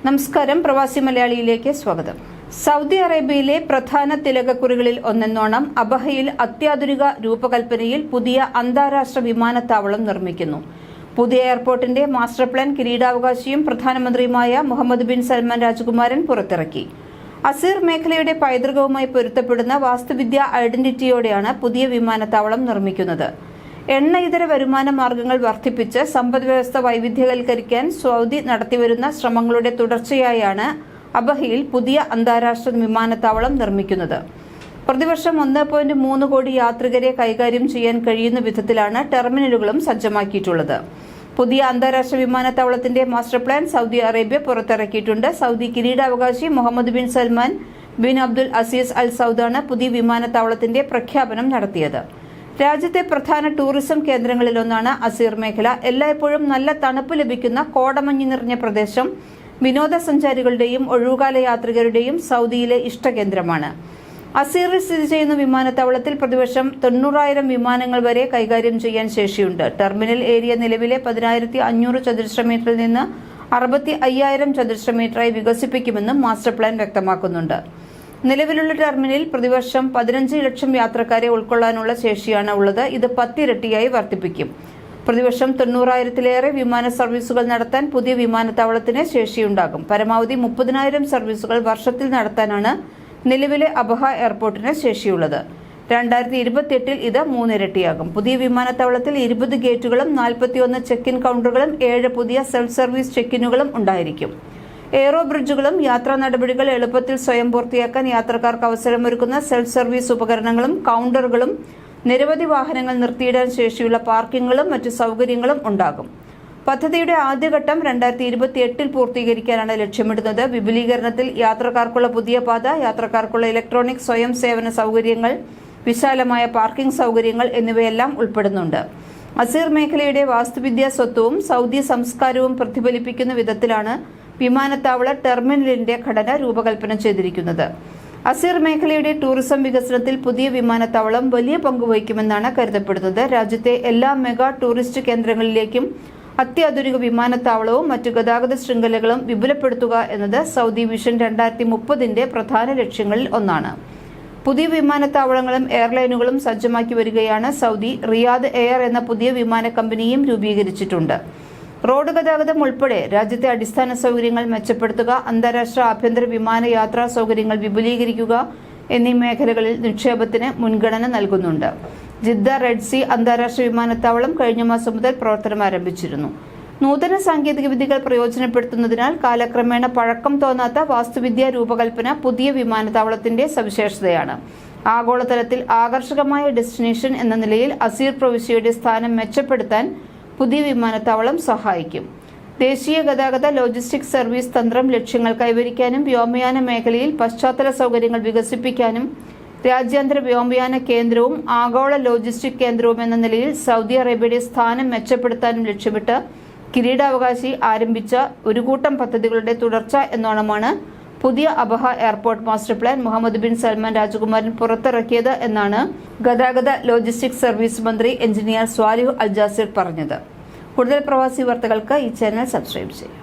നമസ്കാരം, പ്രവാസി മലയാളിയിലേക്ക് സ്വാഗതം. സൗദി അറേബ്യയിലെ പ്രധാന തിലകക്കുറികളിൽ ഒന്നെന്നോണം അബഹയിൽ അത്യാധുനിക രൂപകൽപ്പനയിൽ പുതിയ അന്താരാഷ്ട്ര വിമാനത്താവളം നിർമ്മിക്കുന്നു. പുതിയ എയർപോർട്ടിന്റെ മാസ്റ്റർ പ്ലാൻ കിരീടാവകാശിയും പ്രധാനമന്ത്രിയുമായ മുഹമ്മദ് ബിൻ സൽമാൻ രാജകുമാരൻ പുറത്തിറക്കി. അസീർ മേഖലയുടെ പൈതൃകവുമായി പൊരുത്തപ്പെടുന്ന വാസ്തുവിദ്യാ ഐഡന്റിറ്റിയോടെയാണ് പുതിയ വിമാനത്താവളം നിർമ്മിക്കുന്നത്. എണ്ണ ഇതര വരുമാന മാർഗങ്ങൾ വർദ്ധിപ്പിച്ച് സമ്പദ്വ്യവസ്ഥ വൈവിധ്യവൽക്കരിക്കാൻ സൗദി നടത്തിവരുന്ന ശ്രമങ്ങളുടെ തുടർച്ചയായാണ് അബഹയിൽ പുതിയ അന്താരാഷ്ട്ര വിമാനത്താവളം നിർമ്മിക്കുന്നത്. പ്രതിവർഷം 1.3 കോടി യാത്രികരെ കൈകാര്യം ചെയ്യാൻ കഴിയുന്ന വിധത്തിലാണ് ടെർമിനലുകളും സജ്ജമാക്കിയിട്ടുള്ളത്. പുതിയ അന്താരാഷ്ട്ര വിമാനത്താവളത്തിന്റെ മാസ്റ്റർ പ്ലാൻ സൗദി അറേബ്യ പുറത്തിറക്കിയിട്ടുണ്ട്. സൗദി കിരീടാവകാശി Mohammed bin Salman bin Abdul Aziz Al സൗദാണ് പുതിയ വിമാനത്താവളത്തിന്റെ പ്രഖ്യാപനം നടത്തിയത്. രാജ്യത്തെ പ്രധാന ടൂറിസം കേന്ദ്രങ്ങളിലൊന്നാണ് അസീർ മേഖല. എല്ലായ്പ്പോഴും നല്ല തണുപ്പ് ലഭിക്കുന്ന കോടമഞ്ഞ് നിറഞ്ഞ പ്രദേശം വിനോദസഞ്ചാരികളുടെയും ഒഴിവുകാല യാത്രികരുടെയും സൗദിയിലെ ഇഷ്ടകേന്ദ്രമാണ്. അസീറിൽ സ്ഥിതി ചെയ്യുന്ന വിമാനത്താവളത്തിൽ പ്രതിവർഷം 90,000 വിമാനങ്ങൾ വരെ കൈകാര്യം ചെയ്യാൻ ശേഷിയുണ്ട്. ടെർമിനൽ ഏരിയ നിലവിലെ 10,500 ചതുരശ്ര മീറ്ററിൽ നിന്ന് 65,000 ചതുരശ്ര മീറ്ററായി വികസിപ്പിക്കുമെന്നും മാസ്റ്റർ പ്ലാൻ വ്യക്തമാക്കുന്നുണ്ട്. നിലവിലുള്ള ടെർമിനലിൽ പ്രതിവർഷം 15 ലക്ഷം യാത്രക്കാരെ ഉൾക്കൊള്ളാനുള്ള ശേഷിയാണ് ഉള്ളത്. ഇത് 10 ഇരട്ടിയായി വർദ്ധിപ്പിക്കും. പ്രതിവർഷം 90,000-ലേറെ വിമാന സർവീസുകൾ നടത്താൻ പുതിയ വിമാനത്താവളത്തിന് ശേഷിയുണ്ടാകും. പരമാവധി 30,000 സർവീസുകൾ വർഷത്തിൽ നടത്താനാണ് നിലവിലെ അബഹ എയർപോർട്ടിന് ശേഷിയുള്ളത്. 2028-ൽ ഇത് 3 ഇരട്ടിയാകും. പുതിയ വിമാനത്താവളത്തിൽ 20 ഗേറ്റുകളും 41 ചെക്ക് ഇൻ കൗണ്ടറുകളും 7 പുതിയ സെൽഫ് സർവീസ് ചെക്ക് ഇനുകളും ഉണ്ടായിരിക്കും. എയറോ ബ്രിഡ്ജുകളും യാത്രാ നടപടികൾ എളുപ്പത്തിൽ സ്വയം പൂർത്തിയാക്കാൻ യാത്രക്കാർക്ക് അവസരമൊരുക്കുന്ന സെൽഫ് സർവീസ് ഉപകരണങ്ങളും കൗണ്ടറുകളും നിരവധി വാഹനങ്ങൾ നിർത്തിയിടാൻ ശേഷിയുള്ള പാർക്കിങ്ങുകളും മറ്റു സൗകര്യങ്ങളും ഉണ്ടാകും. പദ്ധതിയുടെ ആദ്യഘട്ടം 2028-ൽ പൂർത്തീകരിക്കാനാണ് ലക്ഷ്യമിടുന്നത്. വിപുലീകരണത്തിൽ യാത്രക്കാർക്കുള്ള പുതിയ പാത, യാത്രക്കാർക്കുള്ള ഇലക്ട്രോണിക് സ്വയം സേവന സൗകര്യങ്ങൾ, വിശാലമായ പാർക്കിംഗ് സൗകര്യങ്ങൾ എന്നിവയെല്ലാം ഉൾപ്പെടുന്നുണ്ട്. അസീർ മേഖലയുടെ വാസ്തുവിദ്യാ സ്വത്വവും സൗദി സംസ്കാരവും പ്രതിഫലിപ്പിക്കുന്ന വിധത്തിലാണ് വിമാനത്താവള ടെർമിനലിന്റെ ഘടന രൂപകൽപ്പന ചെയ്തിരിക്കുന്നത്. അസീർ മേഖലയുടെ ടൂറിസം വികസനത്തിൽ പുതിയ വിമാനത്താവളം വലിയ പങ്കുവഹിക്കുമെന്നാണ് കരുതപ്പെടുന്നത്. രാജ്യത്തെ എല്ലാ മെഗാ ടൂറിസ്റ്റ് കേന്ദ്രങ്ങളിലേക്കും അത്യാധുനിക വിമാനത്താവളവും മറ്റു ഗതാഗത ശൃംഖലകളും വിപുലപ്പെടുത്തുക എന്നത് സൗദി വിഷൻ 2030-ന്റെ പ്രധാന ലക്ഷ്യങ്ങളിൽ ഒന്നാണ്. പുതിയ വിമാനത്താവളങ്ങളും എയർലൈനുകളും സജ്ജമാക്കി വരികയാണ്. സൗദി റിയാദ് എയർ എന്ന പുതിയ വിമാന കമ്പനിയും രൂപീകരിച്ചിട്ടുണ്ട്. റോഡ് ഗതാഗതം ഉൾപ്പെടെ രാജ്യത്തെ അടിസ്ഥാന സൗകര്യങ്ങൾ മെച്ചപ്പെടുത്തുക, അന്താരാഷ്ട്ര ആഭ്യന്തര വിമാനയാത്രാ സൗകര്യങ്ങൾ വിപുലീകരിക്കുക എന്നീ മേഖലകളിൽ നിക്ഷേപത്തിന് മുൻഗണന നൽകുന്നുണ്ട്. ജിദ്ദ റെഡ് സീ അന്താരാഷ്ട്ര വിമാനത്താവളം കഴിഞ്ഞ മാസം മുതൽ പ്രവർത്തനം ആരംഭിച്ചിരുന്നു. നൂതന സാങ്കേതിക വിദ്യകൾ പ്രയോജനപ്പെടുത്തുന്നതിനാൽ കാലക്രമേണ പഴക്കം തോന്നാത്ത വാസ്തുവിദ്യാ രൂപകൽപ്പന പുതിയ വിമാനത്താവളത്തിന്റെ സവിശേഷതയാണ്. ആഗോളതലത്തിൽ ആകർഷകമായ ഡെസ്റ്റിനേഷൻ എന്ന നിലയിൽ അസീർ പ്രവിശ്യയുടെ സ്ഥാനം മെച്ചപ്പെടുത്താൻ പുതിയ വിമാനത്താവളം സഹായിക്കും. ദേശീയ ഗതാഗത ലോജിസ്റ്റിക് സർവീസ് തന്ത്രം ലക്ഷ്യങ്ങൾ കൈവരിക്കാനും വ്യോമയാന മേഖലയിൽ പശ്ചാത്തല സൗകര്യങ്ങൾ വികസിപ്പിക്കാനും രാജ്യാന്തര വ്യോമയാന കേന്ദ്രവും ആഗോള ലോജിസ്റ്റിക് കേന്ദ്രവും എന്ന നിലയിൽ സൗദി അറേബ്യയുടെ സ്ഥാനം മെച്ചപ്പെടുത്താനും ലക്ഷ്യമിട്ട് കിരീടാവകാശി ആരംഭിച്ച ഒരു കൂട്ടം പദ്ധതികളുടെ തുടർച്ച എന്നോണമാണ് പുതിയ Abha airport master plan Mohammed bin Salman രാജകുമാരൻ പുറത്തിറക്കിയത് എന്നാണ് ഗതാഗത ലോജിസ്റ്റിക് സർവീസ് മന്ത്രി എഞ്ചിനീയർ സ്വാലിഹ് അൽ ജാസിർ പറഞ്ഞത്. കൂടുതൽ പ്രവാസി വാർത്തകൾക്ക് ഈ ചാനൽ സബ്സ്ക്രൈബ് ചെയ്യുക.